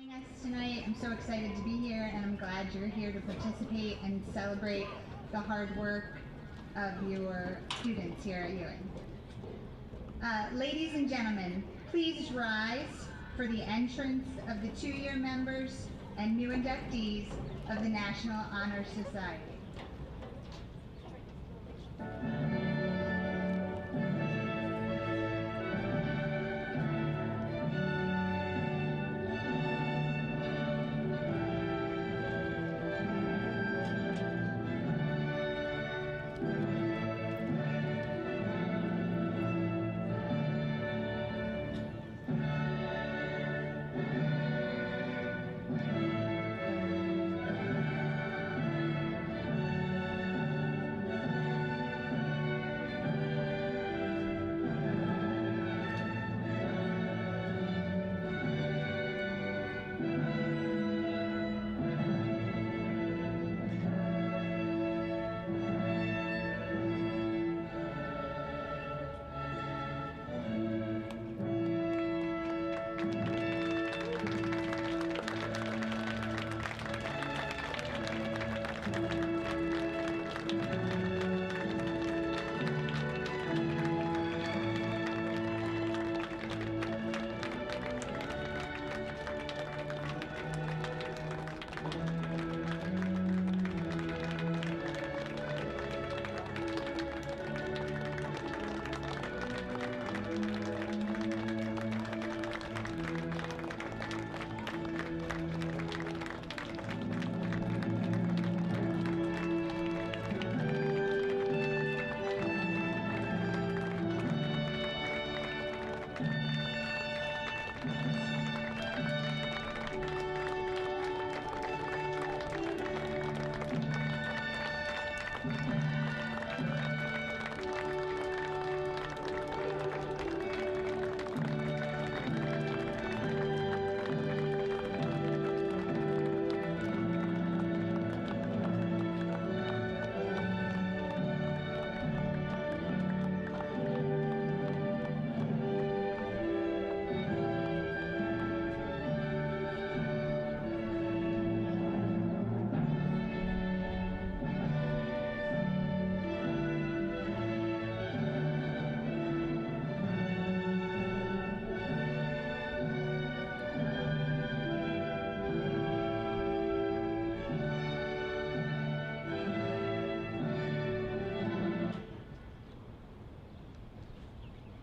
Joining us tonight. I'm so excited to be here, and I'm glad you're here to participate and celebrate the hard work of your students here at Ewing. Ladies and gentlemen, please rise for the entrance of the two-year members and new inductees of the National Honor Society.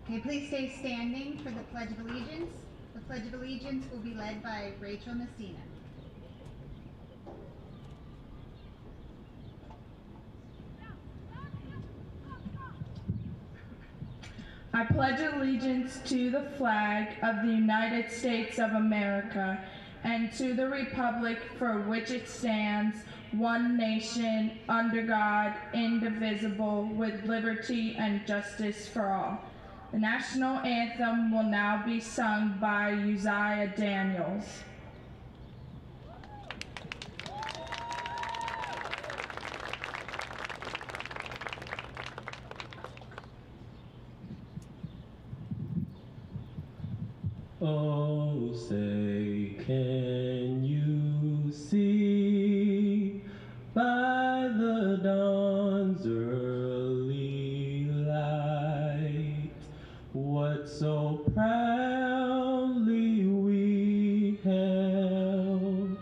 Okay, please stay standing for the Pledge of Allegiance. The Pledge of Allegiance will be led by Rachel Messina. I pledge allegiance to the flag of the United States of America and to the republic for which it stands, one nation, under God, indivisible, with liberty and justice for all. The national anthem will now be sung by Uziah Daniels. Oh, say, can you see by the dawn's early light what so proudly we held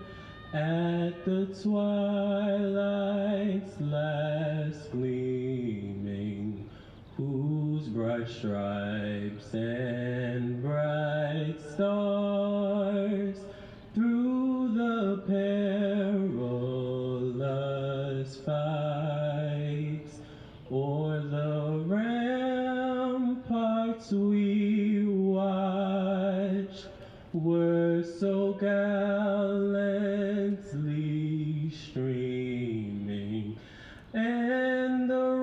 at the twilight's last gleaming, whose bright stripes and bright stars through the perilous fights o'er the ramparts we watched were so gallantly streaming, and the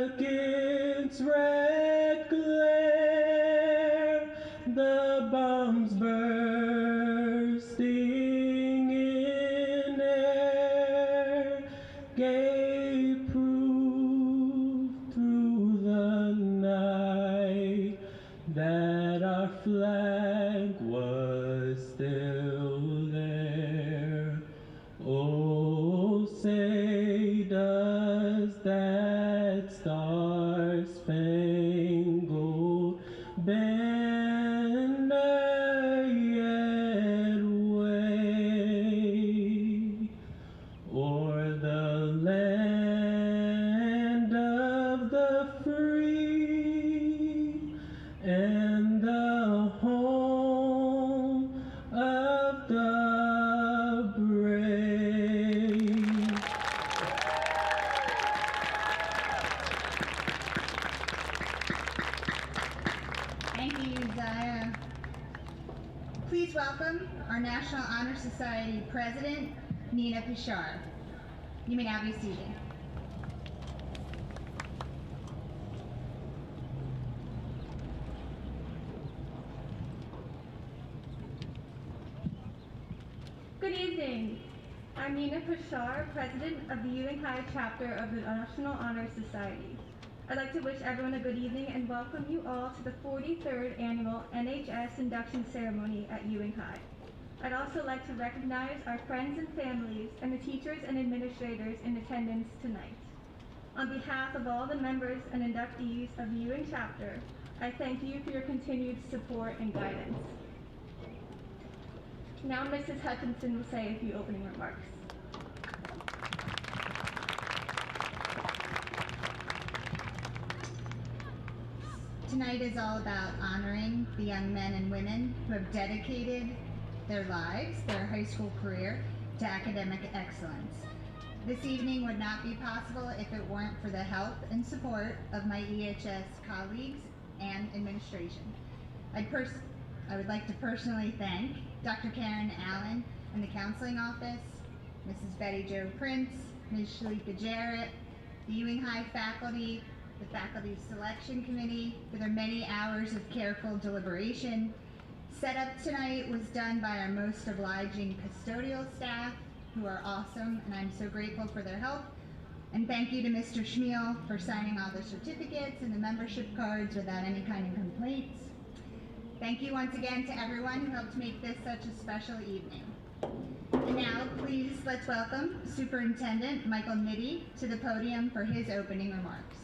rocket's red glare, the bombs bursting in air, gave proof through the night that our flag was say, does that star-spangled banner yet wave o'er the land of the free and the home of the brave? Thank you, Uziah. Please welcome our National Honor Society President, Nina Pishar. You may now be seated. Good evening. I'm Nina Pishar, President of the Ewing High Chapter of the National Honor Society. I'd like to wish everyone a good evening and welcome you all to the 43rd Annual NHS Induction Ceremony at Ewing High. I'd also like to recognize our friends and families and the teachers and administrators in attendance tonight. On behalf of all the members and inductees of the Ewing Chapter, I thank you for your continued support and guidance. Now Mrs. Hutchinson will say a few opening remarks. Tonight is all about honoring the young men and women who have dedicated their lives, their high school career, to academic excellence. This evening would not be possible if it weren't for the help and support of my EHS colleagues and administration. I would like to personally thank Dr. Karen Allen and the Counseling Office, Mrs. Betty Jo Prince, Ms. Shalika Jarrett, the Ewing High faculty, the Faculty Selection Committee for their many hours of careful deliberation. Setup tonight was done by our most obliging custodial staff, who are awesome, and I'm so grateful for their help. And thank you to Mr. Schmiel for signing all the certificates and the membership cards without any kind of complaints. Thank you once again to everyone who helped make this such a special evening. And now, please, let's welcome Superintendent Michael Nitti to the podium for his opening remarks.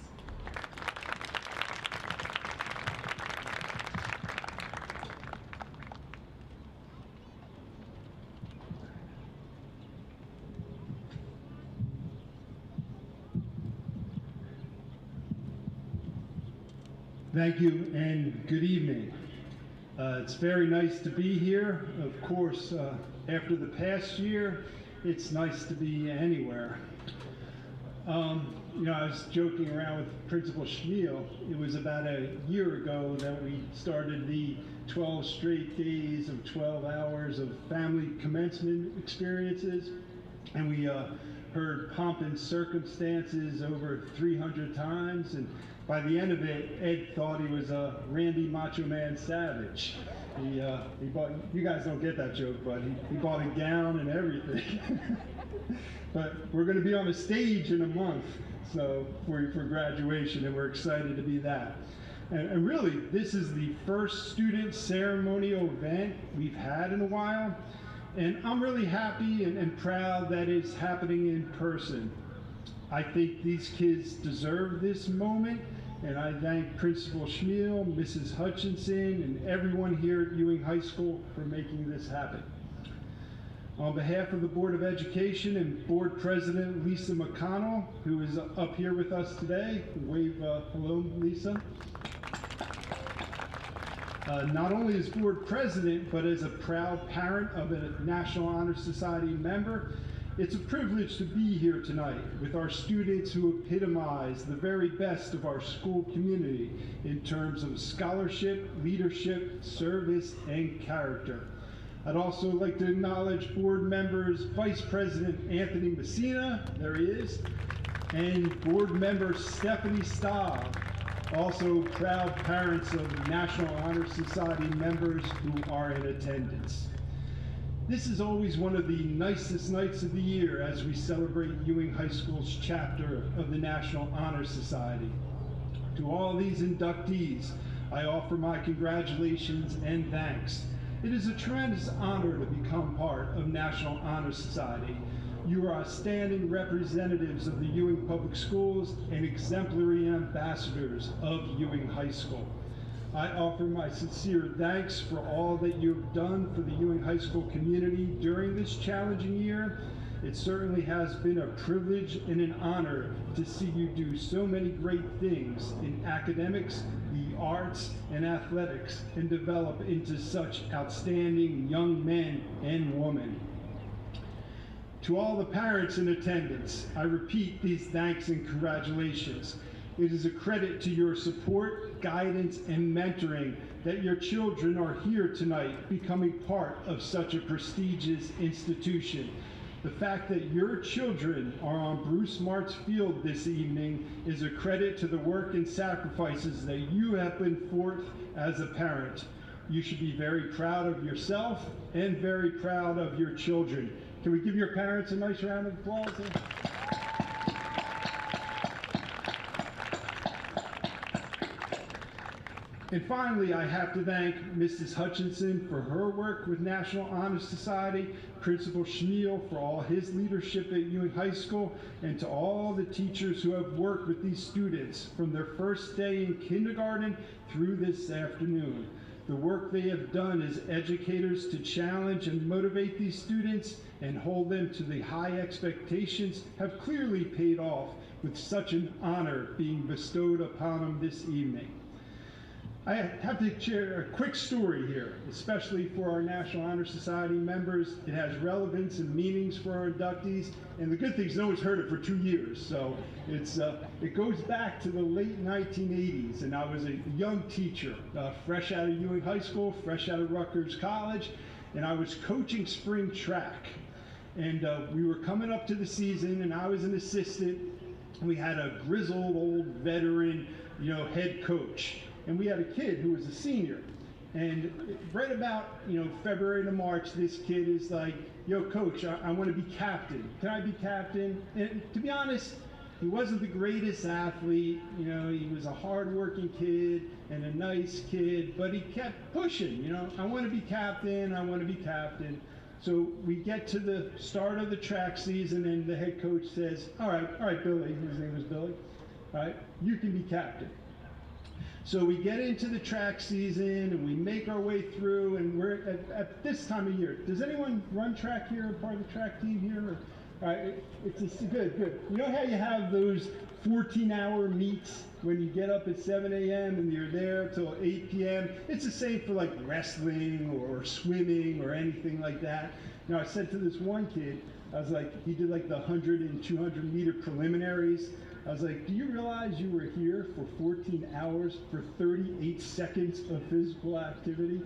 Thank you and good evening. It's very nice to be here. Of course, after the past year, it's nice to be anywhere. I was joking around with Principal Schmiel. It was about a year ago that we started the 12 straight days of 12 hours of family commencement experiences, and we heard Pomp and Circumstances over 300 times, and by the end of it, Ed thought he was a Randy Macho Man Savage. He bought, you guys don't get that joke, but he bought a gown and everything. But we're going to be on a stage in a month, so for graduation, and we're excited to be that. And really, this is the first student ceremonial event we've had in a while, and I'm really happy and proud that it's happening in person. I think these kids deserve this moment, and I thank Principal Schmiel, Mrs. Hutchinson, and everyone here at Ewing High School for making this happen. On behalf of the Board of Education and Board President Lisa Mcconnell, who is up here with us today, wave hello, Lisa. Not only as Board President, but as a proud parent of a National Honor Society member, it's a privilege to be here tonight with our students who epitomize the very best of our school community in terms of scholarship, leadership, service, and character. I'd also like to acknowledge board members Vice President Anthony Messina, there he is, and board member Stephanie Stahl, also proud parents of National Honor Society members who are in attendance. This is always one of the nicest nights of the year as we celebrate Ewing High School's chapter of the National Honor Society. To all these inductees, I offer my congratulations and thanks. It is a tremendous honor to become part of National Honor Society. You are outstanding representatives of the Ewing Public Schools and exemplary ambassadors of Ewing High School. I offer my sincere thanks for all that you have done for the Ewing High School community during this challenging year. It certainly has been a privilege and an honor to see you do so many great things in academics, the arts, and athletics, and develop into such outstanding young men and women. To all the parents in attendance, I repeat these thanks and congratulations. It is a credit to your support, guidance, and mentoring that your children are here tonight becoming part of such a prestigious institution. The fact that your children are on Bruce Smart's field this evening is a credit to the work and sacrifices that you have put forth as a parent. You should be very proud of yourself and very proud of your children. Can we give your parents a nice round of applause? And finally, I have to thank Mrs. Hutchinson for her work with National Honor Society, Principal Schmiel for all his leadership at Ewing High School, and to all the teachers who have worked with these students from their first day in kindergarten through this afternoon. The work they have done as educators to challenge and motivate these students and hold them to the high expectations have clearly paid off with such an honor being bestowed upon them this evening. I have to share a quick story here, especially for our National Honor Society members. It has relevance and meanings for our inductees, and the good thing is no one's heard it for 2 years. So it goes back to the late 1980s, and I was a young teacher, fresh out of Ewing High School, fresh out of Rutgers College, and I was coaching spring track. And we were coming up to the season, and I was an assistant. We had a grizzled old veteran, head coach. And we had a kid who was a senior. And right about, February to March, this kid is like, yo, coach, I want to be captain. Can I be captain? And to be honest, he wasn't the greatest athlete. He was a hardworking kid and a nice kid, but he kept pushing, I want to be captain, I want to be captain. So we get to the start of the track season, and the head coach says, all right, Billy, his name was Billy, all right, you can be captain. So we get into the track season, and we make our way through, and we're at this time of year. Does anyone run track here, part of the track team here? All right, it's good. You know how you have those 14-hour meets when you get up at 7 a.m. and you're there till 8 p.m.? It's the same for like wrestling or swimming or anything like that. I said to this one kid, I was like, he did like the 100 and 200 meter preliminaries. I was like, do you realize you were here for 14 hours for 38 seconds of physical activity?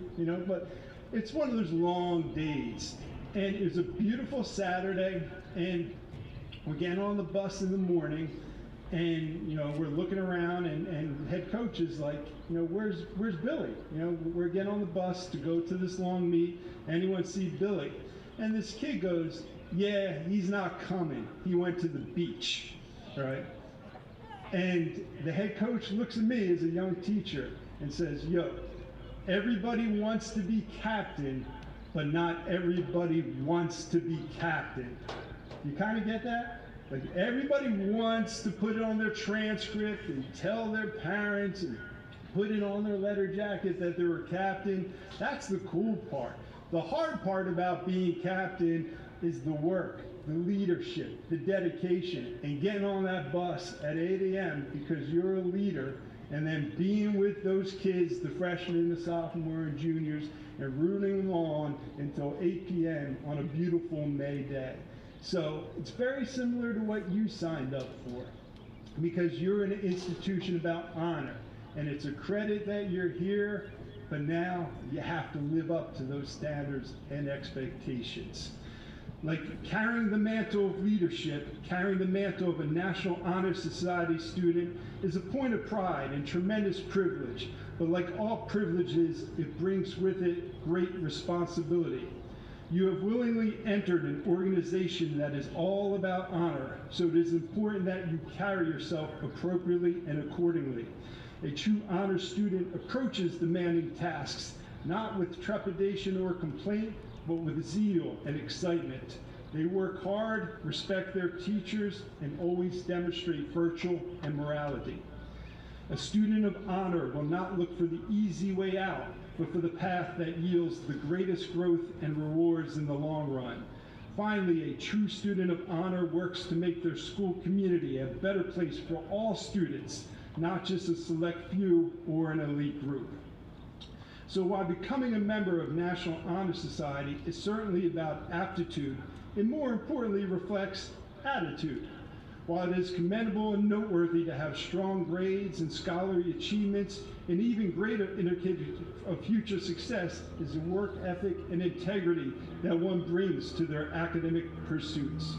But it's one of those long days. And it was a beautiful Saturday, and we're getting on the bus in the morning, and, we're looking around, and head coach is like, where's Billy? We're getting on the bus to go to this long meet. Anyone see Billy? And this kid goes, yeah, he's not coming. He went to the beach, right? And the head coach looks at me as a young teacher and says, yo, everybody wants to be captain, but not everybody wants to be captain. You kind of get that? Like, everybody wants to put it on their transcript and tell their parents and put it on their letter jacket that they were captain. That's the cool part. The hard part about being captain is the work, the leadership, the dedication, and getting on that bus at 8 a.m. because you're a leader, and then being with those kids, the freshmen, the sophomore, and juniors, and rooting them on until 8 p.m. on a beautiful May day. So it's very similar to what you signed up for, because you're an institution about honor, and it's a credit that you're here, but now you have to live up to those standards and expectations. Like carrying the mantle of leadership, carrying the mantle of a National Honor Society student is a point of pride and tremendous privilege, but like all privileges, it brings with it great responsibility. You have willingly entered an organization that is all about honor, so it is important that you carry yourself appropriately and accordingly. A true honor student approaches demanding tasks, not with trepidation or complaint, but with zeal and excitement. They work hard, respect their teachers, and always demonstrate virtue and morality. A student of honor will not look for the easy way out, but for the path that yields the greatest growth and rewards in the long run. Finally, a true student of honor works to make their school community a better place for all students, not just a select few or an elite group. So while becoming a member of National Honor Society is certainly about aptitude, it more importantly reflects attitude. While it is commendable and noteworthy to have strong grades and scholarly achievements, an even greater indicator of future success is the work ethic and integrity that one brings to their academic pursuits.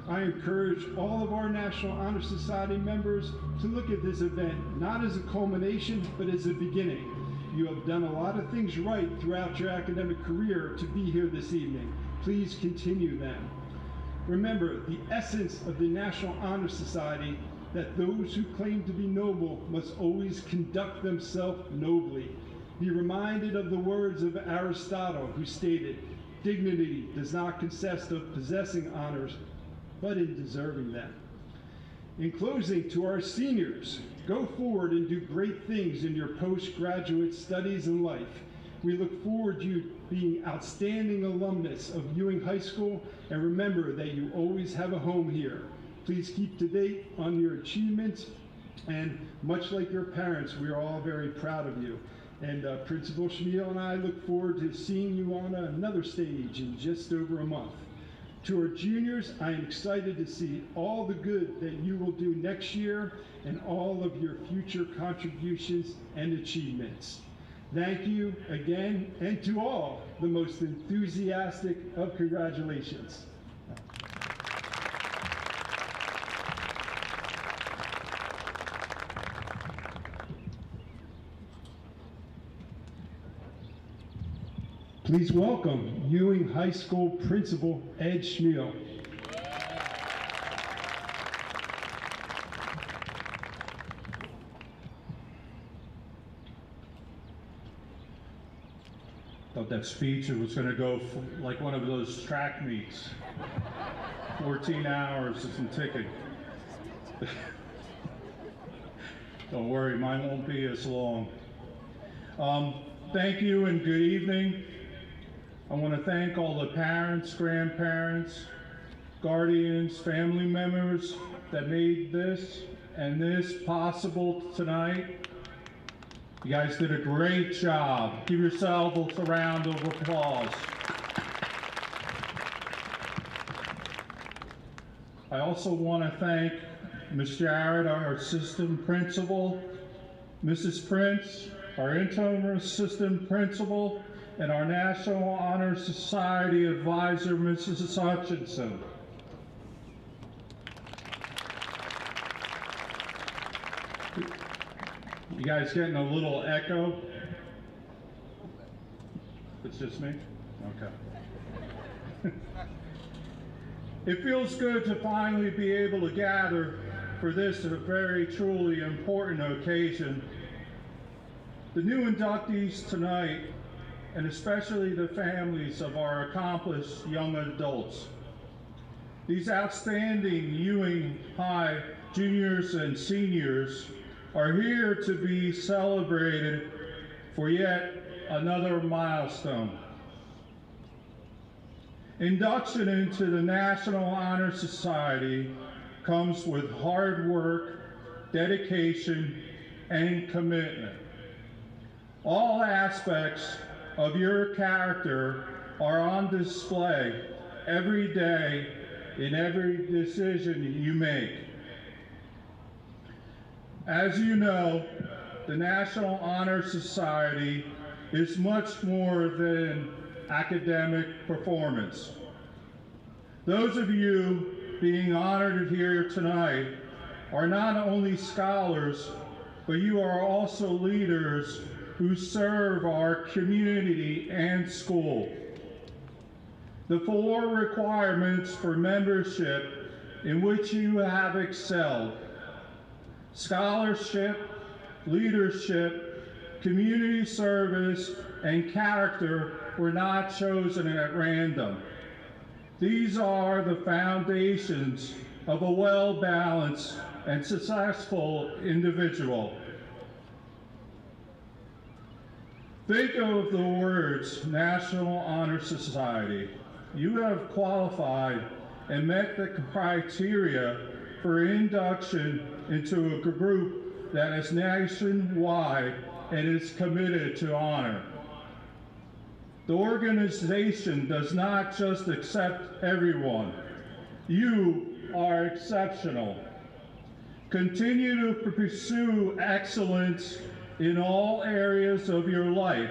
I encourage all of our National Honor Society members to look at this event not as a culmination, but as a beginning. You have done a lot of things right throughout your academic career to be here this evening. Please continue them. Remember, the essence of the National Honor Society, that those who claim to be noble must always conduct themselves nobly. Be reminded of the words of Aristotle, who stated, "Dignity does not consist of possessing honors, but in deserving them." In closing, to our seniors, go forward and do great things in your postgraduate studies and life. We look forward to you being outstanding alumnus of Ewing High School, and remember that you always have a home here. Please keep to date on your achievements, and much like your parents, we are all very proud of you. And Principal Schmiel and I look forward to seeing you on another stage in just over a month. To our juniors, I am excited to see all the good that you will do next year and all of your future contributions and achievements. Thank you again, and to all, the most enthusiastic of congratulations. Please welcome Ewing High School Principal Ed Schmiel. Thought that speech was going to go like one of those track meets. 14 hours and ticket. Don't worry, mine won't be as long. Thank you and good evening. I want to thank all the parents, grandparents, guardians, family members that made this and this possible tonight. You guys did a great job. Give yourselves a round of applause. I also want to thank Ms. Jarrett, our assistant principal, Mrs. Prince, our interim assistant principal, and our National Honor Society advisor, Mrs. Hutchinson. You guys getting a little echo? It's just me? Okay. It feels good to finally be able to gather for this very truly important occasion. The new inductees tonight, and especially the families of our accomplished young adults. These outstanding Ewing High juniors and seniors are here to be celebrated for yet another milestone. Induction into the National Honor Society comes with hard work, dedication, and commitment. All aspects of your character are on display every day in every decision you make. As you know, the National Honor Society is much more than academic performance. Those of you being honored here tonight are not only scholars, but you are also leaders who serve our community and school. The 4 requirements for membership in which you have excelled: scholarship, leadership, community service, and character were not chosen at random. These are the foundations of a well-balanced and successful individual. Think of the words National Honor Society. You have qualified and met the criteria for induction into a group that is nationwide and is committed to honor. The organization does not just accept everyone. You are exceptional. Continue to pursue excellence in all areas of your life.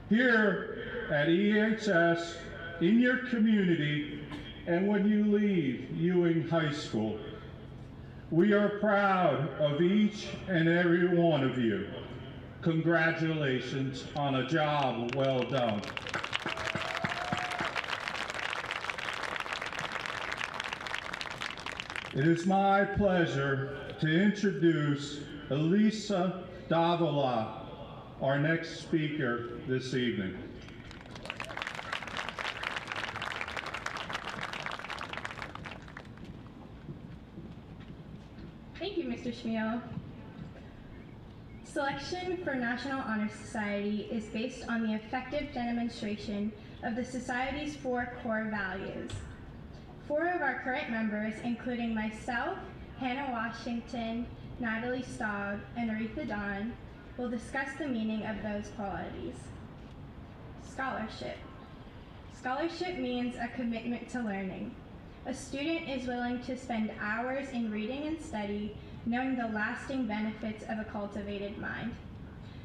Here at EHS, in your community, and when you leave Ewing High School. We are proud of each and every one of you. Congratulations on a job well done. It is my pleasure to introduce Elisa Davila, our next speaker this evening. Thank you, Mr. Schmiel. Selection for National Honor Society is based on the effective demonstration of the Society's 4 core values. 4 of our current members, including myself, Hannah Washington, Natalie Stahl, and Aretha Dawn, will discuss the meaning of those qualities. Scholarship. Scholarship means a commitment to learning. A student is willing to spend hours in reading and study, knowing the lasting benefits of a cultivated mind.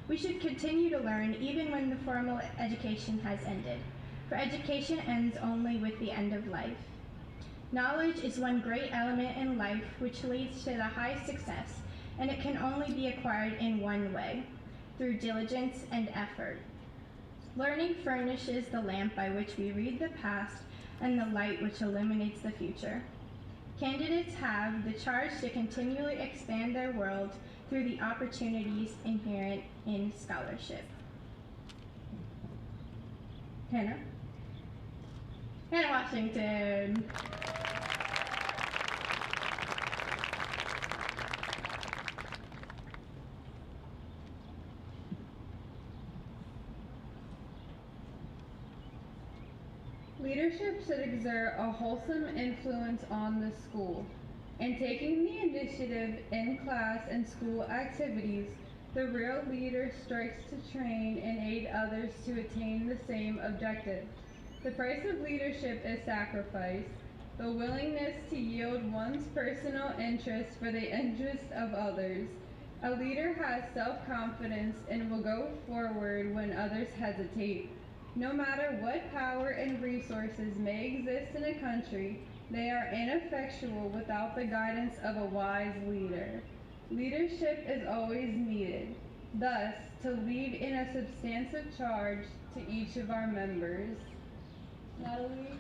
We should continue to learn even when the formal education has ended, for education ends only with the end of life. Knowledge is one great element in life which leads to the highest success, and it can only be acquired in one way, through diligence and effort. Learning furnishes the lamp by which we read the past and the light which illuminates the future. Candidates have the charge to continually expand their world through the opportunities inherent in scholarship. Hannah Washington. Leadership should exert a wholesome influence on the school. In taking the initiative in class and school activities, the real leader strikes to train and aid others to attain the same objective. The price of leadership is sacrifice, the willingness to yield one's personal interest for the interest of others. A leader has self-confidence and will go forward when others hesitate. No matter what power and resources may exist in a country, they are ineffectual without the guidance of a wise leader. Leadership is always needed, thus to lead in a substantive charge to each of our members. Natalie?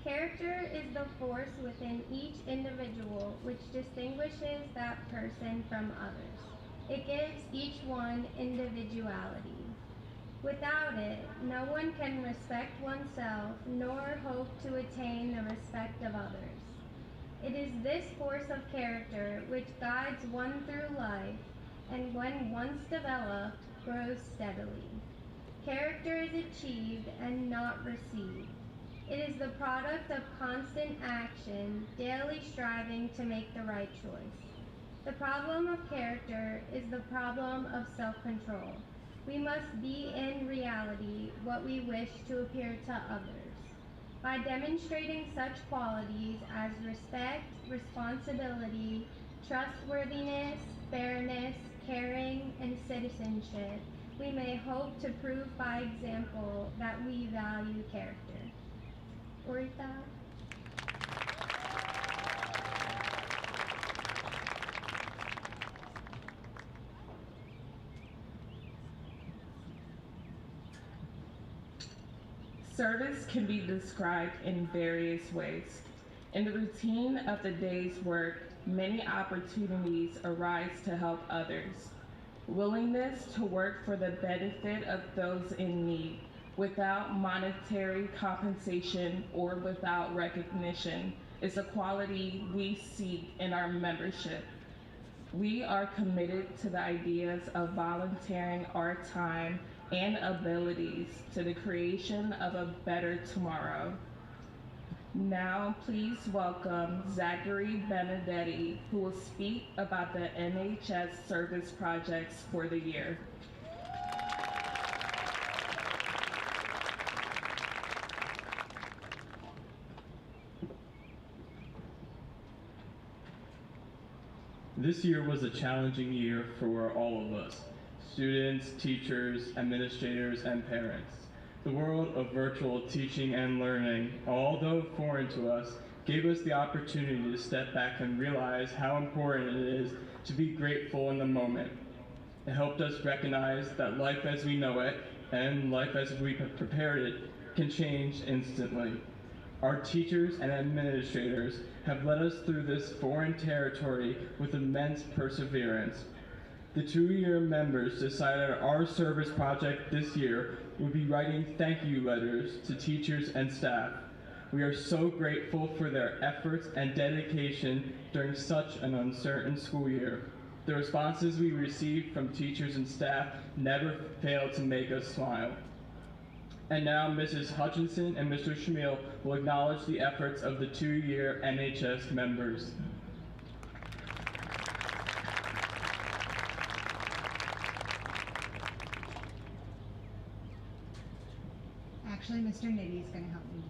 Character is the force within each individual which distinguishes that person from others. It gives each one individuality. Without it, no one can respect oneself nor hope to attain the respect of others. It is this force of character which guides one through life and when once developed, grows steadily. Character is achieved and not received. It is the product of constant action, daily striving to make the right choice. The problem of character is the problem of self-control. We must be in reality what we wish to appear to others. By demonstrating such qualities as respect, responsibility, trustworthiness, fairness, caring, and citizenship, we may hope to prove by example that we value character. Aretha? Service can be described in various ways. In the routine of the day's work, many opportunities arise to help others. Willingness to work for the benefit of those in need, without monetary compensation or without recognition, is a quality we seek in our membership. We are committed to the ideas of volunteering our time and abilities to the creation of a better tomorrow. Now, please welcome Zachary Benedetti, who will speak about the NHS service projects for the year. This year was a challenging year for all of us, students, teachers, administrators, and parents. The world of virtual teaching and learning, although foreign to us, gave us the opportunity to step back and realize how important it is to be grateful in the moment. It helped us recognize that life as we know it, and life as we have prepared it, can change instantly. Our teachers and administrators have led us through this foreign territory with immense perseverance. The 2-year members decided our service project this year would be writing thank you letters to teachers and staff. We are so grateful for their efforts and dedication during such an uncertain school year. The responses we received from teachers and staff never failed to make us smile. And now Mrs. Hutchinson and Mr. Schmiel will acknowledge the efforts of the 2-year NHS members. Actually, Mr. Nitty is going to help me.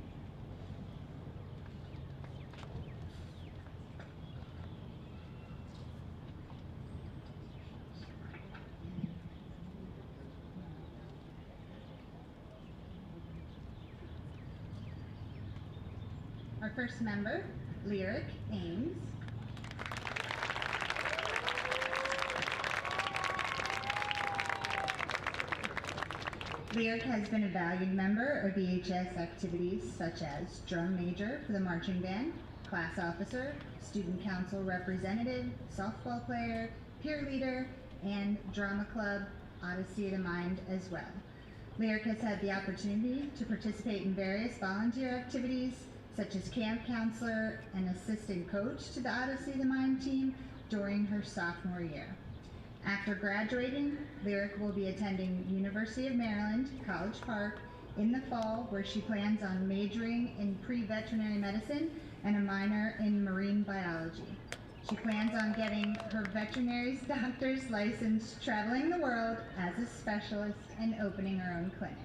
Our first member, Lyric Ames. Lyric has been a valued member of VHS activities such as drum major for the marching band, class officer, student council representative, softball player, peer leader, and drama club, Odyssey of the Mind as well. Lyric has had the opportunity to participate in various volunteer activities such as camp counselor and assistant coach to the Odyssey of the Mind team during her sophomore year. After graduating, Lyric will be attending University of Maryland, College Park in the fall, where she plans on majoring in pre-veterinary medicine and a minor in marine biology. She plans on getting her veterinary doctor's license, traveling the world as a specialist, and opening her own clinic.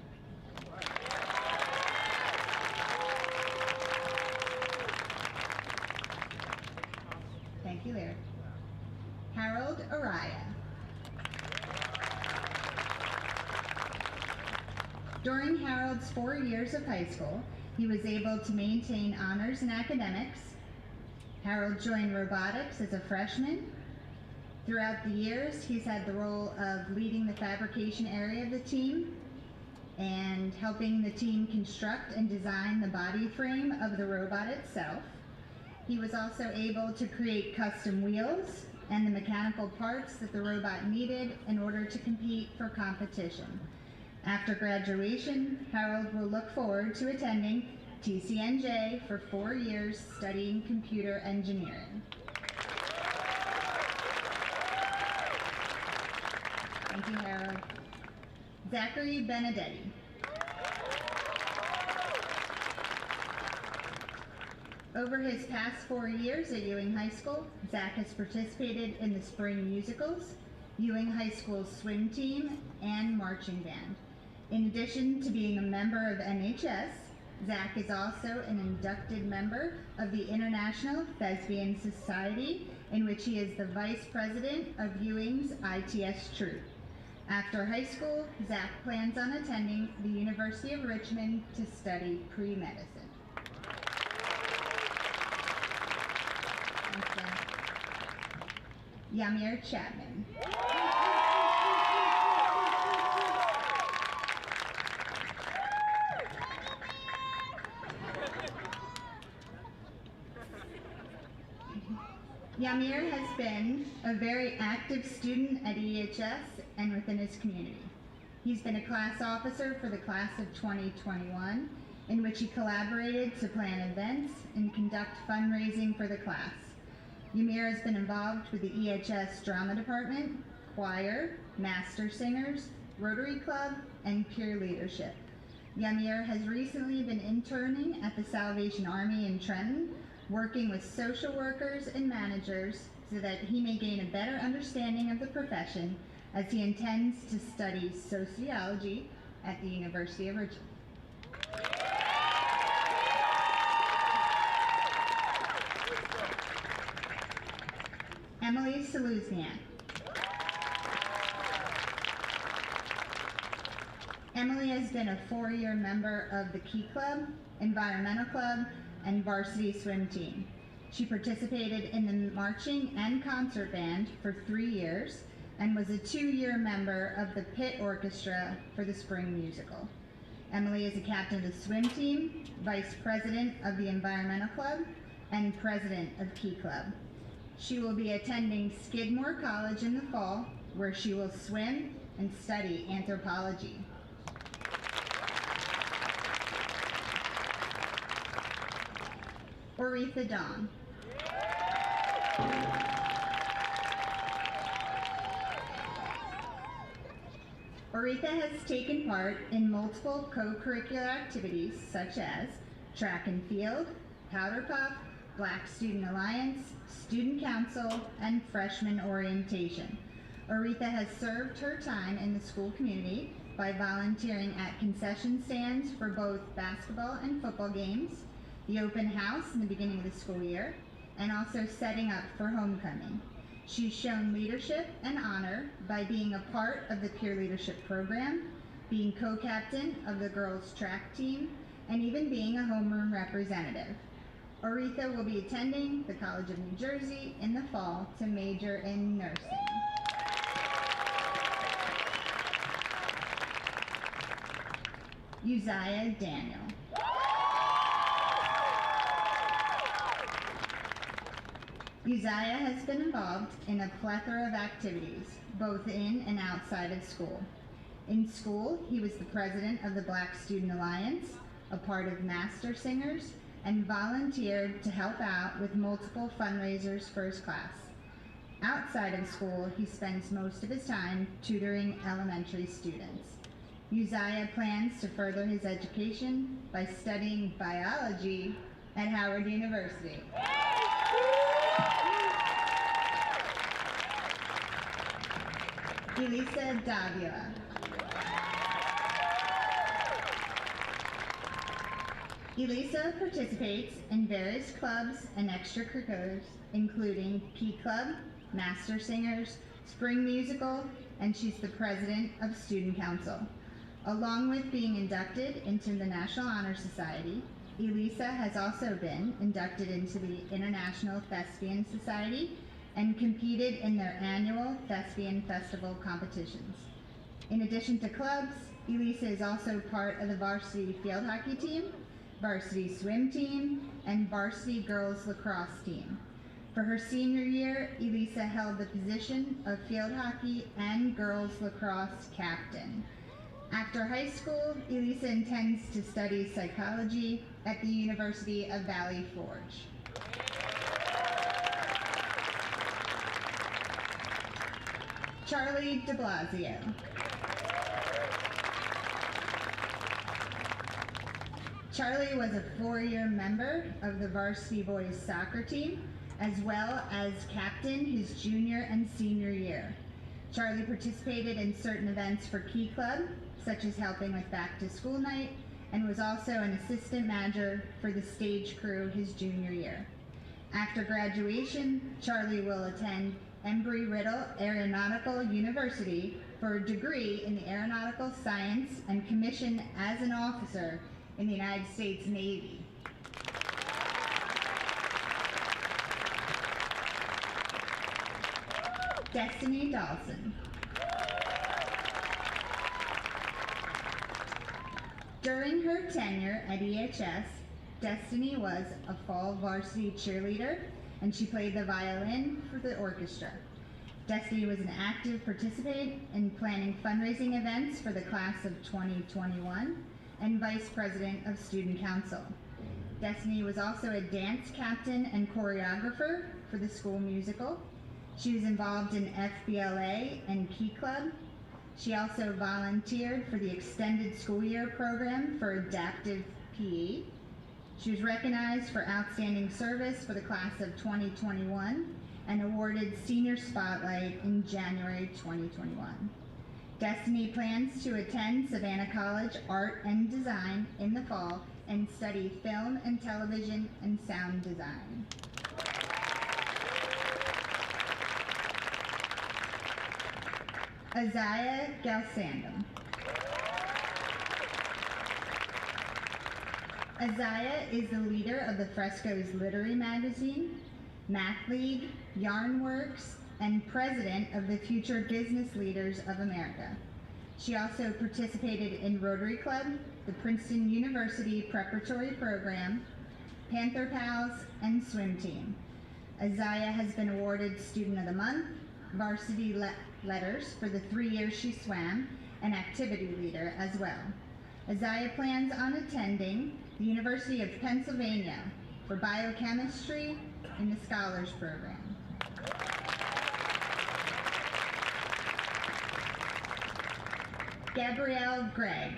Thank you, Lyric. Harold Uriah. During Harold's 4 years of high school, he was able to maintain honors in academics. Harold joined robotics as a freshman. Throughout the years, he's had the role of leading the fabrication area of the team and helping the team construct and design the body frame of the robot itself. He was also able to create custom wheels and the mechanical parts that the robot needed in order to compete for competition. After graduation, Harold will look forward to attending TCNJ for 4 years studying computer engineering. Thank you, Harold. Zachary Benedetti. Over his past 4 years at Ewing High School, Zach has participated in the spring musicals, Ewing High School's swim team, and marching band. In addition to being a member of NHS, Zach is also an inducted member of the International Thespian Society, in which he is the vice president of Ewing's ITS troupe. After high school, Zach plans on attending the University of Richmond to study pre-medicine. Thanks, Zach. Yamir Chapman. Yamir has been a very active student at EHS and within his community. He's been a class officer for the class of 2021, in which he collaborated to plan events and conduct fundraising for the class. Yamir has been involved with the EHS Drama Department, choir, master singers, Rotary Club, and peer leadership. Yamir has recently been interning at the Salvation Army in Trenton, working with social workers and managers so that he may gain a better understanding of the profession as he intends to study sociology at the University of Richmond. Emily Saluzniak. Emily has been a 4-year member of the Key Club, Environmental Club, and varsity swim team. She participated in the marching and concert band for 3 years and was a 2-year member of the pit orchestra for the spring musical. Emily is a captain of the swim team, vice president of the Environmental Club, and president of Key Club. She will be attending Skidmore College in the fall, where she will swim and study anthropology. Aretha Dawn. Aretha has taken part in multiple co-curricular activities such as track and field, powder puff, Black Student Alliance, Student Council, and freshman orientation. Aretha has served her time in the school community by volunteering at concession stands for both basketball and football games, the open house in the beginning of the school year, and also setting up for homecoming. She's shown leadership and honor by being a part of the peer leadership program, being co-captain of the girls' track team, and even being a homeroom representative. Aretha will be attending the College of New Jersey in the fall to major in nursing. Uziah Daniel. Uziah has been involved in a plethora of activities, both in and outside of school. In school, he was the president of the Black Student Alliance, a part of Master Singers, and volunteered to help out with multiple fundraisers for his class. Outside of school, he spends most of his time tutoring elementary students. Uziah plans to further his education by studying biology at Howard University. Elisa Davila. Elisa participates in various clubs and extracurriculars, including Key Club, Master Singers, Spring Musical, and she's the president of Student Council. Along with being inducted into the National Honor Society, Elisa has also been inducted into the International Thespian Society and competed in their annual Thespian Festival competitions. In addition to clubs, Elisa is also part of the varsity field hockey team, varsity swim team, and varsity girls lacrosse team. For her senior year, Elisa held the position of field hockey and girls lacrosse captain. After high school, Elisa intends to study psychology at the University of Valley Forge. Charlie de Blasio. Charlie was a 4-year member of the varsity boys soccer team, as well as captain his junior and senior year. Charlie participated in certain events for Key Club, such as helping with back to school night, and was also an assistant manager for the stage crew his junior year. After graduation, Charlie will attend Embry-Riddle Aeronautical University for a degree in the aeronautical science and commission as an officer in the United States Navy. Destiny Dawson. During her tenure at EHS, Destiny was a fall varsity cheerleader and she played the violin for the orchestra. Destiny was an active participant in planning fundraising events for the class of 2021 and vice president of student council. Destiny was also a dance captain and choreographer for the school musical. She was involved in FBLA and Key Club. She also volunteered for the extended school year program for adaptive PE. She was recognized for outstanding service for the class of 2021 and awarded Senior Spotlight in January 2021. Destiny plans to attend Savannah College Art and Design in the fall and study film and television and sound design. Uziah Galsandum. Uziah is the leader of the Frescoes Literary Magazine, Math League, Yarnworks, and president of the Future Business Leaders of America. She also participated in Rotary Club, the Princeton University Preparatory Program, Panther Pals, and swim team. Uziah has been awarded Student of the Month, Varsity Letters for the 3 years she swam, and Activity Leader as well. Uziah plans on attending the University of Pennsylvania for biochemistry in the Scholars Program. Gabrielle Gregg.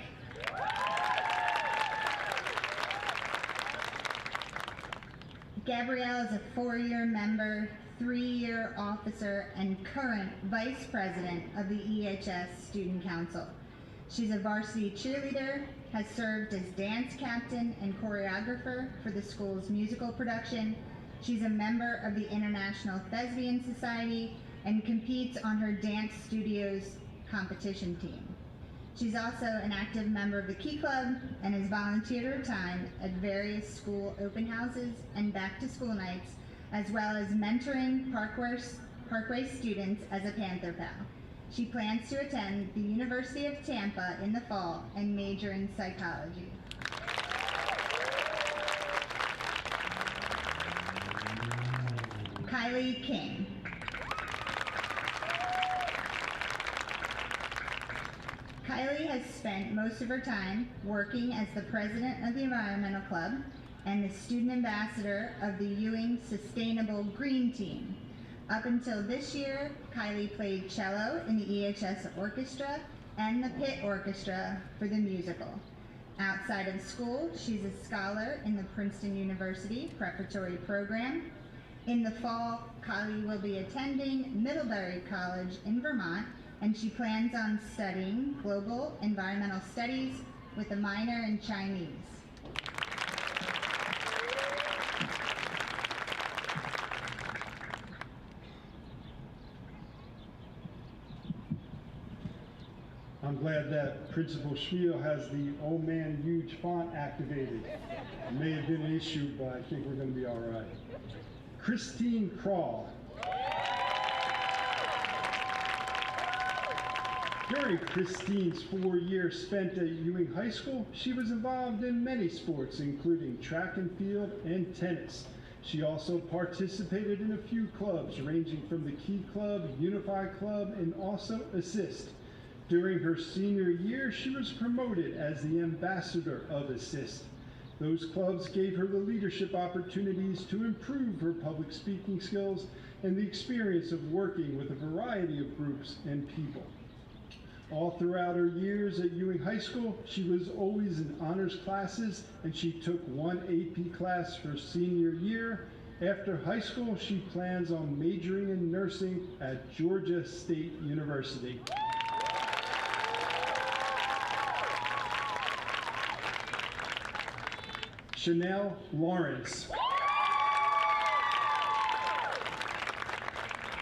Gabrielle is a 4-year member, 3-year officer, and current vice president of the EHS Student Council. She's a varsity cheerleader, has served as dance captain and choreographer for the school's musical production. She's a member of the International Thespian Society and competes on her dance studio's competition team. She's also an active member of the Key Club and has volunteered her time at various school open houses and back-to-school nights, as well as mentoring Parkway students as a Panther Pal. She plans to attend the University of Tampa in the fall and major in psychology. Kylie King. Kylie has spent most of her time working as the president of the Environmental Club and the student ambassador of the Ewing Sustainable Green Team. Up until this year, Kylie played cello in the EHS Orchestra and the Pit Orchestra for the musical. Outside of school, she's a scholar in the Princeton University Preparatory Program. In the fall, Kylie will be attending Middlebury College in Vermont, and she plans on studying global environmental studies with a minor in Chinese. I'm glad that Principal Schmiel has the "Oh Man Huge" font activated. It may have been an issue, but I think we're going to be all right. Christine Crawl. During Christine's 4 years spent at Ewing High School, she was involved in many sports, including track and field and tennis. She also participated in a few clubs, ranging from the Key Club, Unify Club, and also Assist. During her senior year, she was promoted as the ambassador of Assist. Those clubs gave her the leadership opportunities to improve her public speaking skills and the experience of working with a variety of groups and people. All throughout her years at Ewing High School, she was always in honors classes, and she took one AP class her senior year. After high school, she plans on majoring in nursing at Georgia State University. Chanel Lawrence.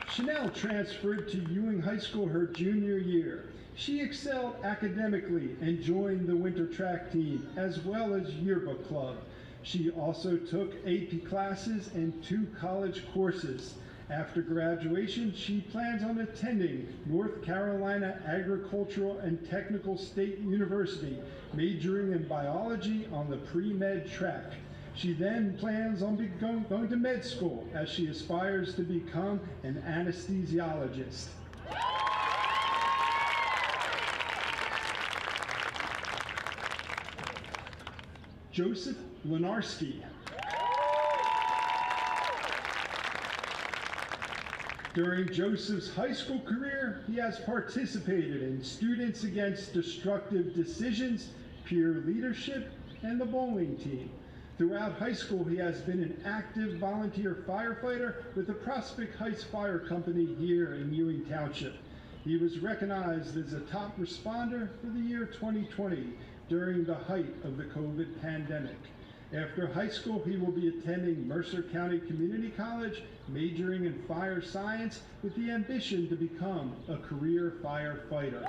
Chanel transferred to Ewing High School her junior year. She excelled academically and joined the winter track team as well as yearbook club. She also took AP classes and 2 college courses. After graduation, she plans on attending North Carolina Agricultural and Technical State University, majoring in biology on the pre-med track. She then plans on going to med school as she aspires to become an anesthesiologist. Joseph Linarsky. During Joseph's high school career, he has participated in Students Against Destructive Decisions, peer leadership, and the bowling team. Throughout high school, he has been an active volunteer firefighter with the Prospect Heights Fire Company here in Ewing Township. He was recognized as a top responder for the year 2020 during the height of the COVID pandemic. After high school, he will be attending Mercer County Community College, majoring in fire science with the ambition to become a career firefighter.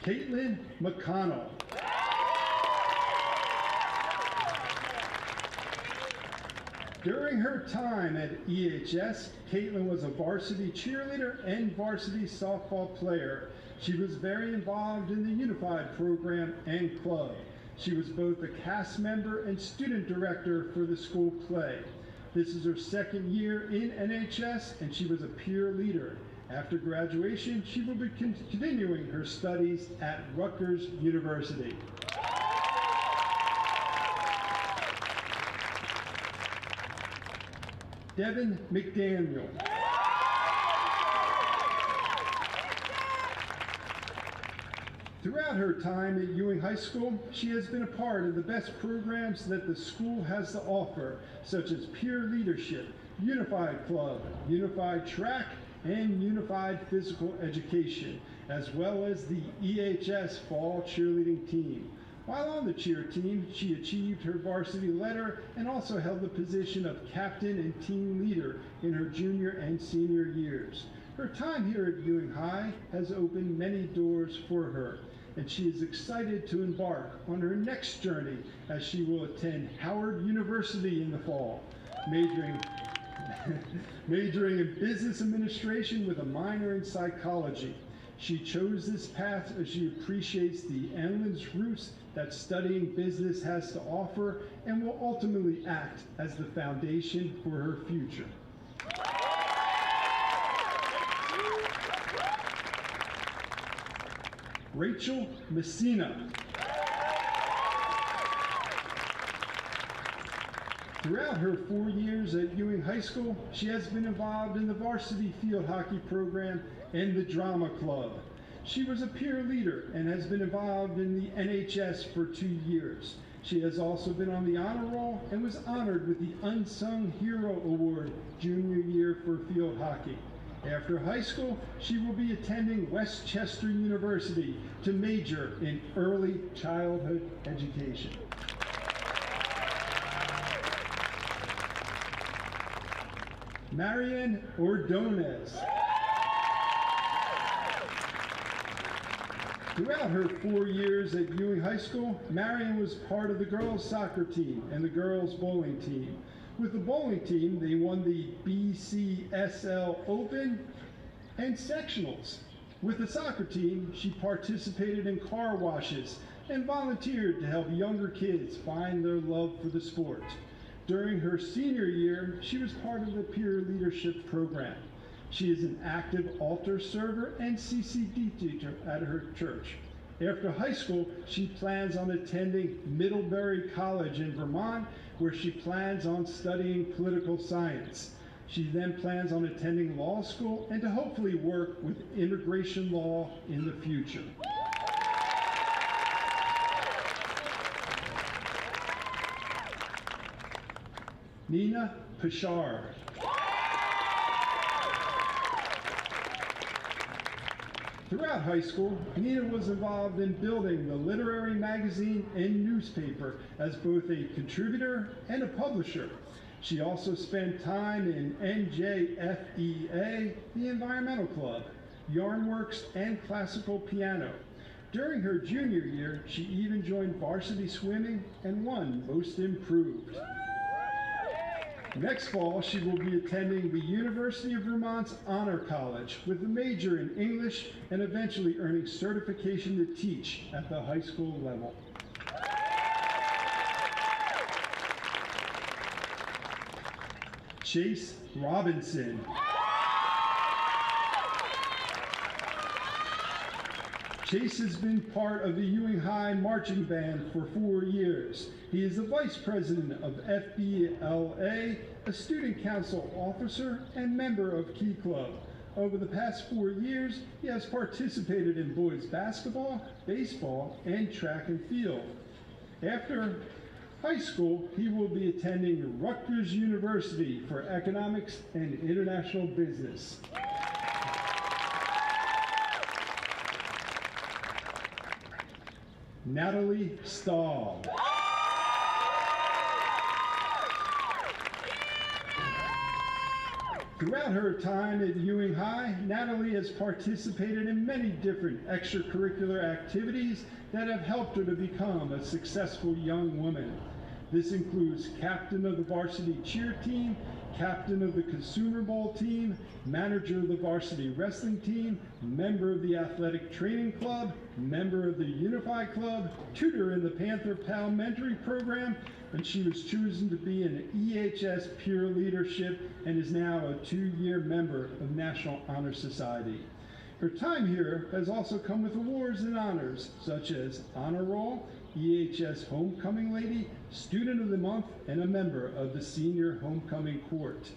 Caitlin Mcconnell. During her time at EHS, Caitlin was a varsity cheerleader and varsity softball player. She was very involved in the Unified program and club. She was both a cast member and student director for the school play. This is her second year in NHS, and she was a peer leader. After graduation, she will be continuing her studies at Rutgers University. Devin McDaniel. Throughout her time at Ewing High School, she has been a part of the best programs that the school has to offer, such as peer leadership, Unified Club, Unified Track, and Unified Physical Education, as well as the EHS Fall Cheerleading Team. While on the cheer team, she achieved her varsity letter and also held the position of captain and team leader in her junior and senior years. Her time here at Ewing High has opened many doors for her, and she is excited to embark on her next journey as she will attend Howard University in the fall, majoring in business administration with a minor in psychology. She chose this path as she appreciates the endless routes that studying business has to offer and will ultimately act as the foundation for her future. Rachel Messina. Throughout her 4 years at Ewing High School, she has been involved in the varsity field hockey program and the drama club. She was a peer leader and has been involved in the NHS for 2 years. She has also been on the honor roll and was honored with the Unsung Hero Award junior year for field hockey. After high school, she will be attending Westchester University to major in early childhood education. Marion Ordonez. Throughout her 4 years at Ewing High School, Marion was part of the girls' soccer team and the girls' bowling team. With the bowling team, they won the BCSL Open and sectionals. With the soccer team, she participated in car washes and volunteered to help younger kids find their love for the sport. During her senior year, she was part of the peer leadership program. She is an active altar server and CCD teacher at her church. After high school, she plans on attending Middlebury College in Vermont, where she plans on studying political science. She then plans on attending law school and to hopefully work with immigration law in the future. Nina Pishar. Throughout high school, Nina was involved in building the literary magazine and newspaper as both a contributor and a publisher. She also spent time in NJFEA, the Environmental Club, Yarnworks, and classical piano. During her junior year, she even joined varsity swimming and won Most Improved. Next fall, she will be attending the University of Vermont's Honor College with a major in English and eventually earning certification to teach at the high school level. Chase Robinson. Chase has been part of the Ewing High Marching Band for 4 years. He is the Vice President of FBLA, a Student Council Officer, and member of Key Club. Over the past 4 years, he has participated in boys basketball, baseball, and track and field. After high school, he will be attending Rutgers University for Economics and International Business. Natalie Stahl. Throughout her time at Ewing High, Natalie has participated in many different extracurricular activities that have helped her to become a successful young woman. This includes captain of the varsity cheer team, captain of the Consumer Bowl team, manager of the varsity wrestling team, member of the athletic training club, member of the Unified Club, tutor in the Panther Parliamentary program, and she was chosen to be an EHS peer leadership and is now a 2-year member of National Honor Society. Her time here has also come with awards and honors such as Honor Roll, EHS Homecoming Lady, Student of the Month, and a member of the Senior Homecoming Court.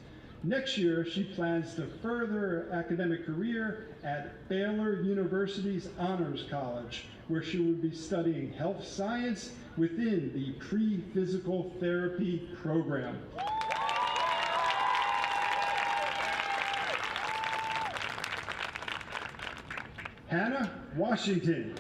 Next year, she plans to further her academic career at Baylor University's Honors College, where she will be studying health science within the pre-physical therapy program. Hannah Washington.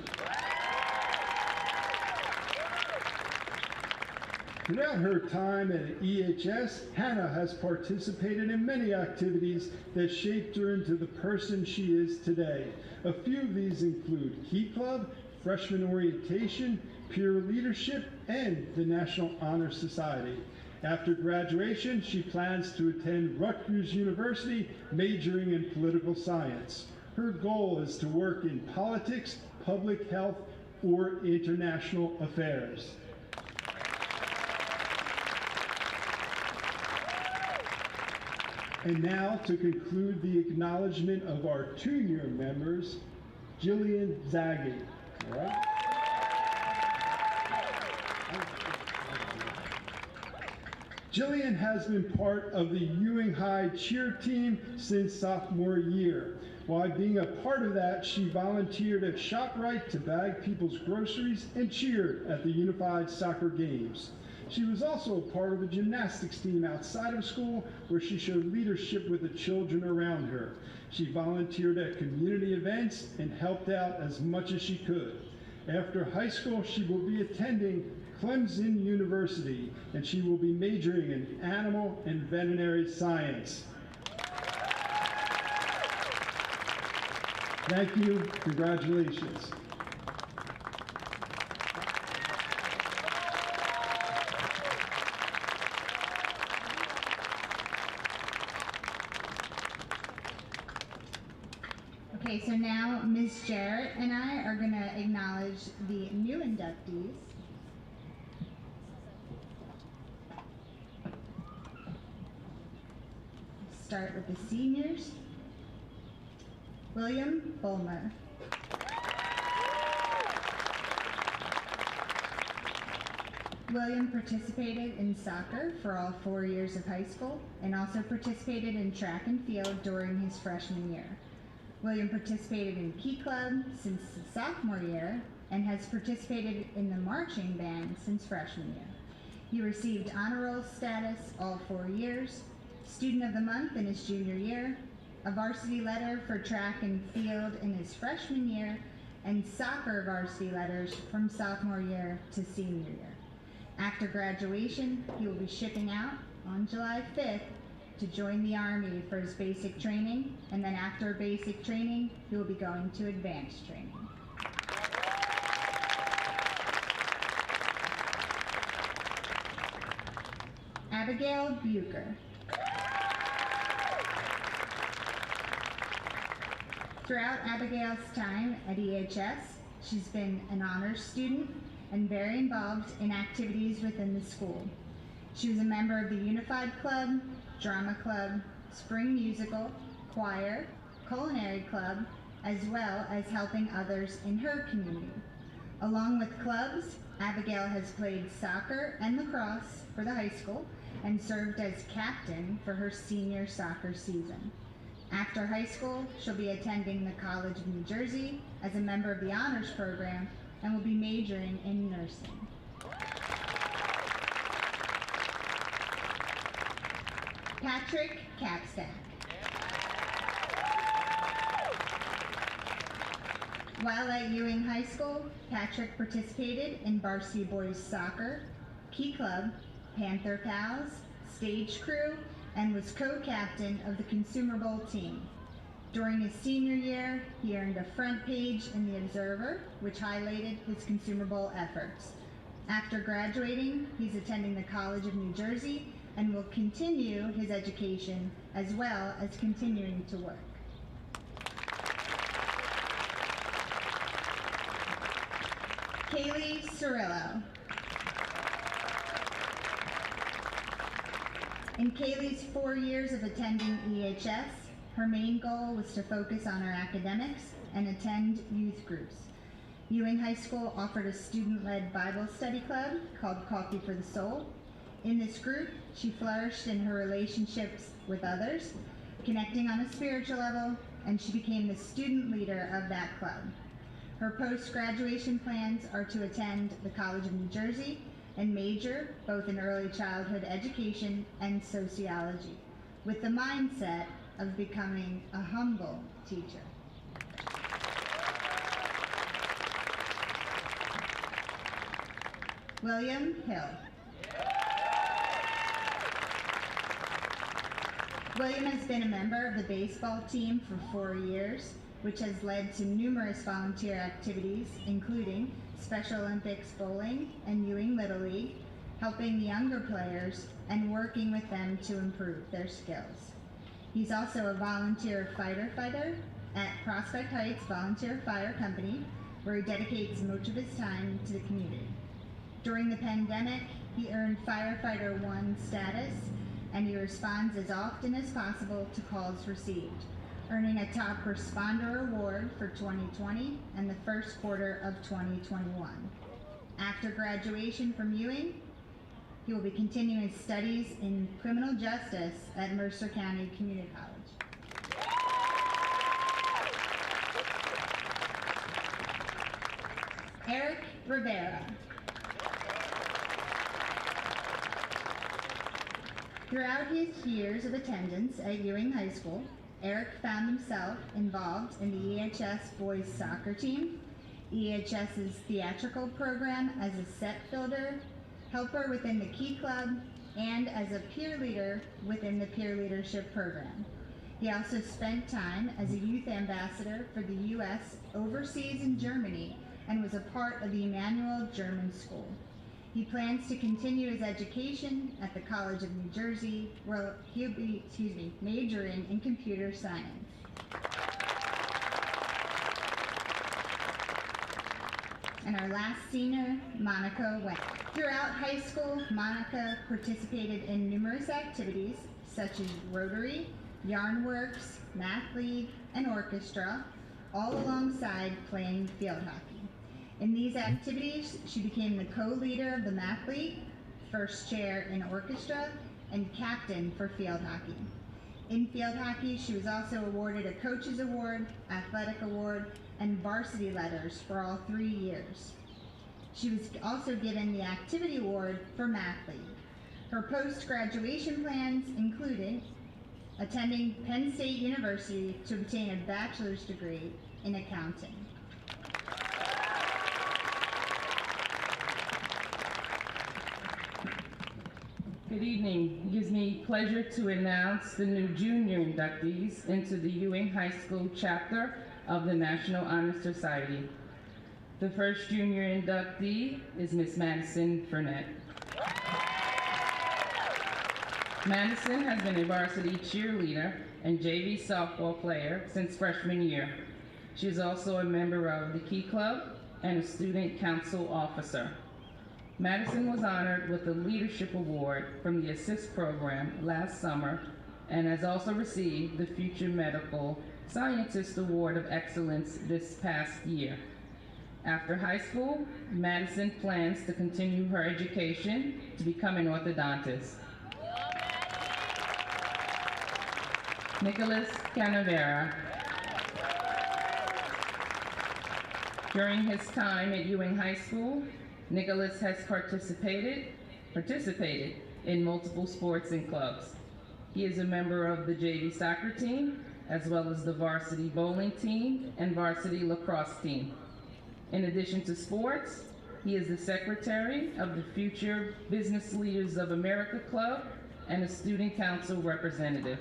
Throughout her time at EHS, Hannah has participated in many activities that shaped her into the person she is today. A few of these include Key Club, freshman orientation, peer leadership, and the National Honor Society. After graduation, she plans to attend Rutgers University, majoring in political science. Her goal is to work in politics, public health, or international affairs. And now, to conclude the acknowledgement of our 2-year members, Jillian Zaggy. All right. Jillian has been part of the Ewing High cheer team since sophomore year. While being a part of that, she volunteered at ShopRite to bag people's groceries and cheered at the Unified Soccer Games. She was also a part of a gymnastics team outside of school where she showed leadership with the children around her. She volunteered at community events and helped out as much as she could. After high school, she will be attending Clemson University, and she will be majoring in animal and veterinary science. Thank you. Congratulations. Okay, so now Ms. Jarrett and I are going to acknowledge the new inductees. Start with the seniors. William Bulmer. William participated in soccer for all 4 years of high school and also participated in track and field during his freshman year. William participated in Key Club since sophomore year and has participated in the marching band since freshman year. He received honor roll status all 4 years, Student of the Month in his junior year, a varsity letter for track and field in his freshman year, and soccer varsity letters from sophomore year to senior year. After graduation, he will be shipping out on July 5th to join the Army for his basic training, and then after basic training, he will be going to advanced training. Abigail Bucher. Throughout Abigail's time at EHS, she's been an honors student and very involved in activities within the school. She was a member of the Unified Club, Drama Club, Spring Musical, Choir, Culinary Club, as well as helping others in her community. Along with clubs, Abigail has played soccer and lacrosse for the high school and served as captain for her senior soccer season. After high school, she'll be attending the College of New Jersey as a member of the honors program and will be majoring in nursing. Patrick Capstock. While at Ewing High School, Patrick participated in varsity boys soccer, Key Club, Panther Pals, stage crew, and was co-captain of the Consumer Bowl team. During his senior year, he earned a front page in the Observer, which highlighted his Consumer Bowl efforts. After graduating, he's attending the College of New Jersey and will continue his education as well as continuing to work. Kaylee Cirillo. In Kaylee's 4 years of attending EHS, her main goal was to focus on her academics and attend youth groups. Ewing High School offered a student-led Bible study club called Coffee for the Soul. In this group, she flourished in her relationships with others, connecting on a spiritual level, and she became the student leader of that club. Her post-graduation plans are to attend the College of New Jersey and major both in early childhood education and sociology, with the mindset of becoming a humble teacher. William Hill. William has been a member of the baseball team for 4 years, which has led to numerous volunteer activities, including Special Olympics bowling and Ewing Little League, helping the younger players and working with them to improve their skills. He's also a volunteer fighter at Prospect Heights Volunteer Fire Company, where he dedicates much of his time to the community. During the pandemic, he earned Firefighter 1 status, and he responds as often as possible to calls received, earning a Top Responder Award for 2020 and the first quarter of 2021. After graduation from Ewing, he will be continuing his studies in criminal justice at Mercer County Community College. Eric Rivera. Throughout his years of attendance at Ewing High School, Eric found himself involved in the EHS boys soccer team, EHS's theatrical program as a set builder, helper within the Key Club, and as a peer leader within the peer leadership program. He also spent time as a youth ambassador for the U.S. overseas in Germany and was a part of the Emmanuel German School. He plans to continue his education at the College of New Jersey, where he'll be, majoring in computer science. And our last senior, Monica Wang. Throughout high school, Monica participated in numerous activities such as Rotary, Yarn Works, Math League, and Orchestra, all alongside playing field hockey. In these activities, she became the co-leader of the Math League, first chair in Orchestra, and captain for field hockey. In field hockey, she was also awarded a Coach's Award, Athletic Award, and varsity letters for all 3 years. She was also given the Activity Award for Math League. Her post-graduation plans included attending Penn State University to obtain a bachelor's degree in accounting. Good evening. It gives me pleasure to announce the new junior inductees into the Ewing High School chapter of the National Honor Society. The first junior inductee is Miss Madison Burnett. Madison has been a varsity cheerleader and JV softball player since freshman year. She is also a member of the Key Club and a student council officer. Madison was honored with the Leadership Award from the Assist program last summer and has also received the Future Medical Scientist Award of Excellence this past year. After high school, Madison plans to continue her education to become an orthodontist. Nicholas Canavera. During his time at Ewing High School, Nicholas has participated in multiple sports and clubs. He is a member of the JV soccer team, as well as the varsity bowling team and varsity lacrosse team. In addition to sports, he is the secretary of the Future Business Leaders of America Club and a student council representative.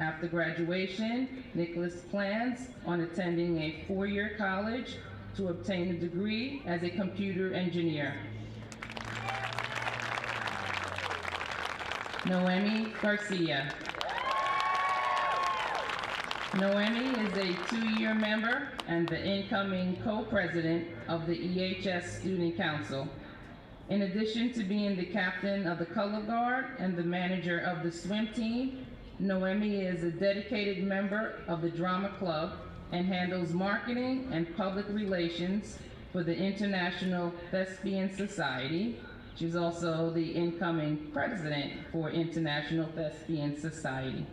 After graduation, Nicholas plans on attending a four-year college to obtain a degree as a computer engineer. Noemi Garcia. Noemi is a two-year member and the incoming co-president of the EHS Student Council. In addition to being the captain of the color guard and the manager of the swim team, Noemi is a dedicated member of the drama club and handles marketing and public relations for the International Thespian Society. She's also the incoming president for International Thespian Society.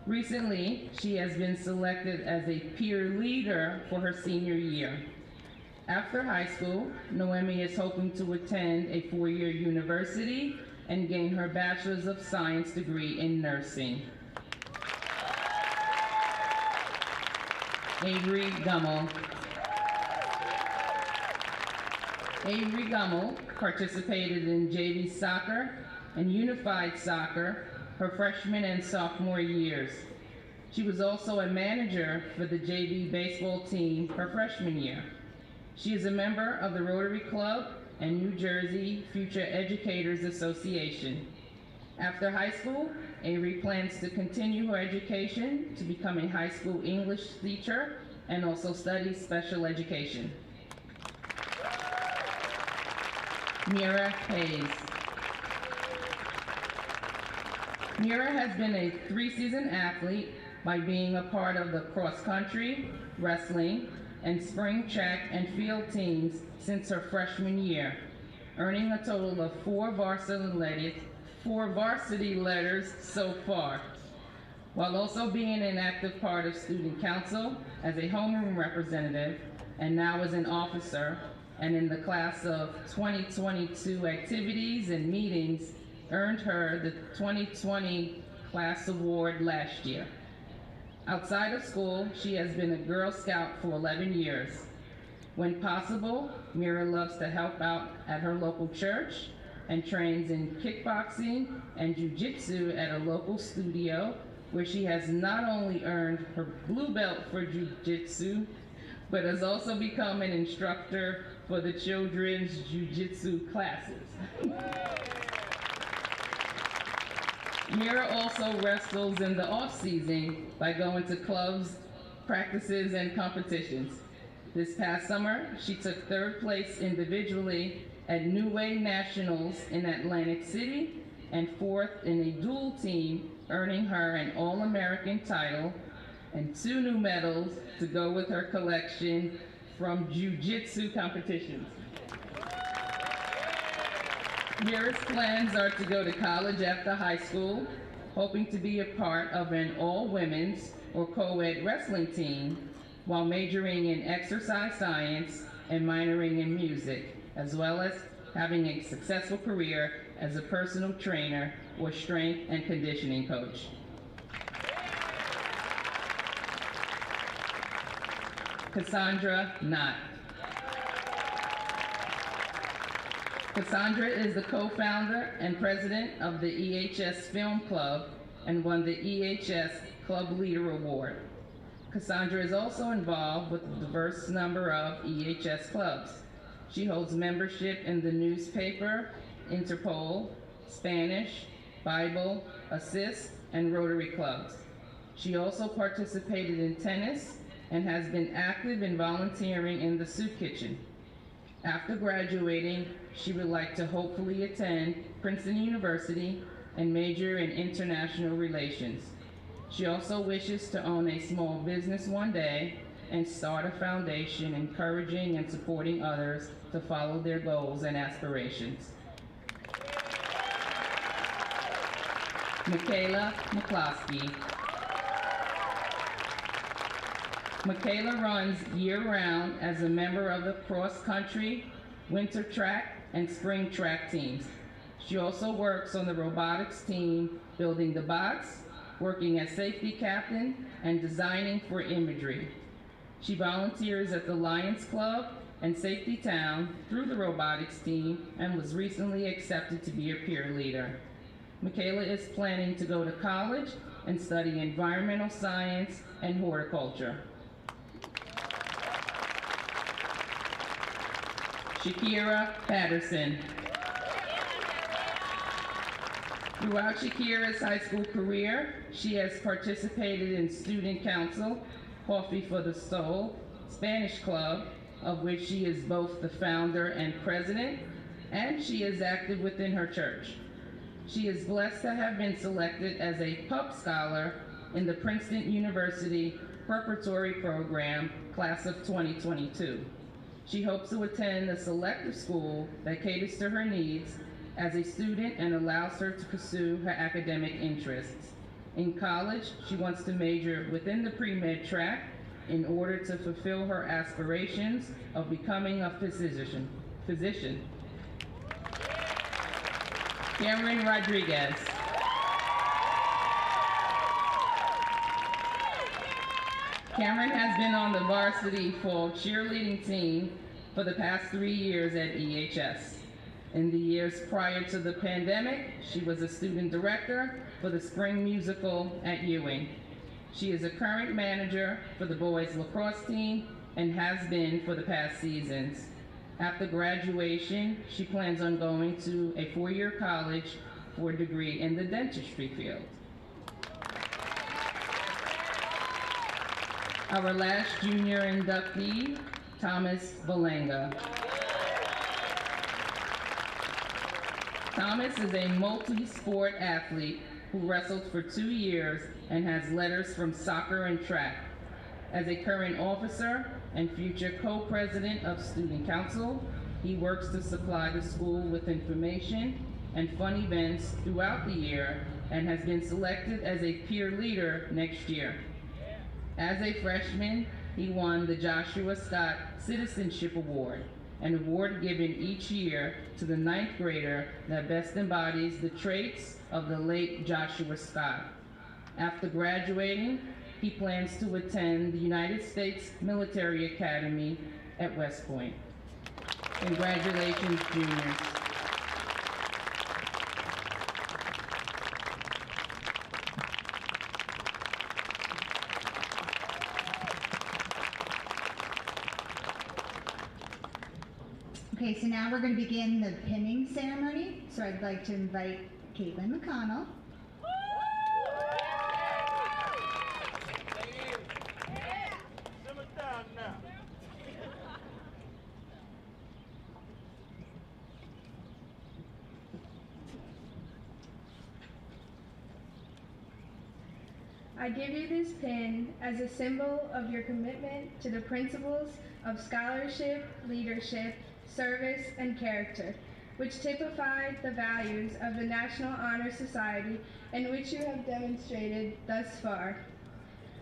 Recently, she has been selected as a peer leader for her senior year. After high school, Noemi is hoping to attend a four-year university and gain her Bachelor's of Science degree in nursing. Avery Gummel. Avery Gummel participated in JV soccer and unified soccer her freshman and sophomore years. She was also a manager for the JV baseball team her freshman year. She is a member of the Rotary Club and New Jersey Future Educators Association. After high school, Avery plans to continue her education to become a high school English teacher and also study special education. Mira Hayes. Mira has been a three-season athlete by being a part of the cross-country, wrestling, and spring track and field teams since her freshman year, earning a total of four varsity letters so far, while also being an active part of student council as a homeroom representative and now as an officer, and in the class of 2022 activities and meetings earned her the 2020 class award last year. Outside of school, she has been a Girl Scout for 11 years. When possible, Mira loves to help out at her local church and trains in kickboxing and jiu-jitsu at a local studio where she has not only earned her blue belt for jiu-jitsu, but has also become an instructor for the children's jiu-jitsu classes. Mira also wrestles in the off-season by going to clubs, practices, and competitions. This past summer, she took third place individually at New Way Nationals in Atlantic City and fourth in a dual team, earning her an All-American title and 2 new medals to go with her collection from jiu-jitsu competitions. Mira's plans are to go to college after high school, hoping to be a part of an all-women's or co-ed wrestling team while majoring in exercise science and minoring in music, as well as having a successful career as a personal trainer or strength and conditioning coach. Cassandra Knott. Cassandra is the co-founder and president of the EHS Film Club and won the EHS Club Leader Award. Cassandra is also involved with a diverse number of EHS clubs. She holds membership in the newspaper, Interpol, Spanish, Bible, Assist, and Rotary clubs. She also participated in tennis and has been active in volunteering in the soup kitchen. After graduating, she would like to hopefully attend Princeton University and major in international relations. She also wishes to own a small business one day and start a foundation encouraging and supporting others to follow their goals and aspirations. Michaela Mccloskey. Michaela runs year-round as a member of the cross-country, winter track, and spring track teams. She also works on the robotics team, building the bots, working as safety captain, and designing for imagery. She volunteers at the Lions Club and Safety Town through the robotics team and was recently accepted to be a peer leader. Michaela is planning to go to college and study environmental science and horticulture. Shakira Patterson. Throughout Shakira's high school career, she has participated in Student Council, Coffee for the Soul, Spanish Club, of which she is both the founder and president, and she is active within her church. She is blessed to have been selected as a PUP Scholar in the Princeton University Preparatory Program, Class of 2022. She hopes to attend a selective school that caters to her needs as a student and allows her to pursue her academic interests. In college, she wants to major within the pre-med track in order to fulfill her aspirations of becoming a physician. Cameron Rodriguez. Cameron has been on the varsity fall cheerleading team for the past 3 years at EHS. In the years prior to the pandemic, she was a student director for the spring musical at Ewing. She is a current manager for the boys lacrosse team and has been for the past seasons. After graduation, she plans on going to a 4-year college for a degree in the dentistry field. Our last junior inductee, Thomas Valenga. Thomas is a multi-sport athlete who wrestled for 2 years and has letters from soccer and track. As a current officer and future co-president of Student Council, he works to supply the school with information and fun events throughout the year and has been selected as a peer leader next year. As a freshman, he won the Joshua Scott Citizenship Award, an award given each year to the 9th grader that best embodies the traits of the late Joshua Scott. After graduating, he plans to attend the United States Military Academy at West Point. Congratulations, juniors. Okay, so now we're going to begin the pinning ceremony. So I'd like to invite Caitlin Mcconnell. I give you this pin as a symbol of your commitment to the principles of scholarship, leadership, service, and character, which typify the values of the National Honor Society and which you have demonstrated thus far.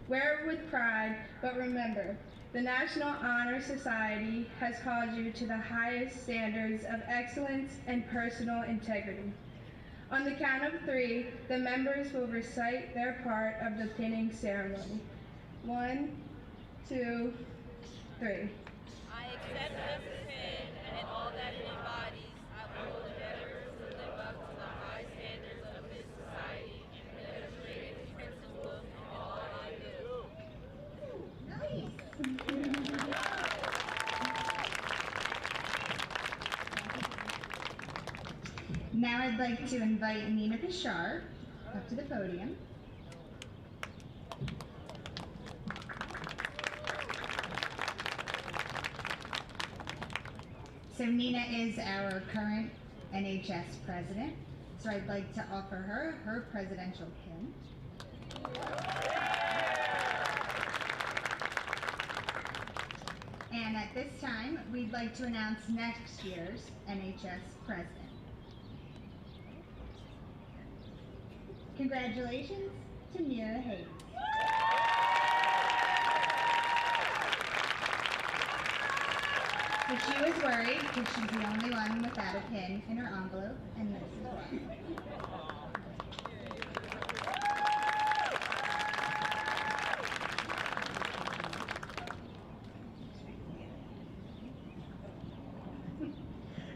Wear it with pride, but remember, the National Honor Society has called you to the highest standards of excellence and personal integrity. On the count of 3, the members will recite their part of the pinning ceremony. 1, 2, 3. I accept this pin and all that it embodies. I will endeavor to live up to the high standards of this society and demonstrate its principles in all I do. Now I'd like to invite Nina Pishar up to the podium. So Nina is our current NHS president, so I'd like to offer her her presidential pin. And at this time, we'd like to announce next year's NHS president. Congratulations to Mira Hayes. But she was worried because she's the only one without a pin in her envelope, and this is why.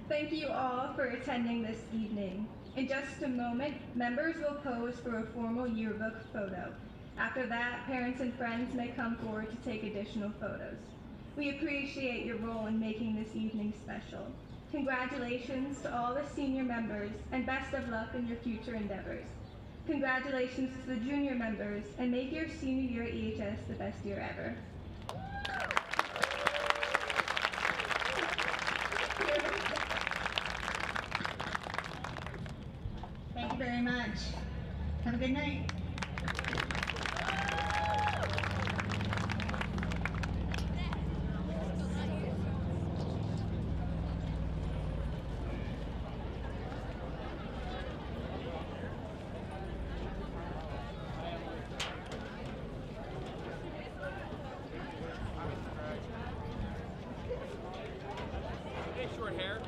Thank you all for attending this evening. In just a moment, members will pose for a formal yearbook photo. After that, parents and friends may come forward to take additional photos. We appreciate your role in making this evening special. Congratulations to all the senior members, and best of luck in your future endeavors. Congratulations to the junior members, and make your senior year at EHS the best year ever. Thank you very much. Have a good night. Short hair.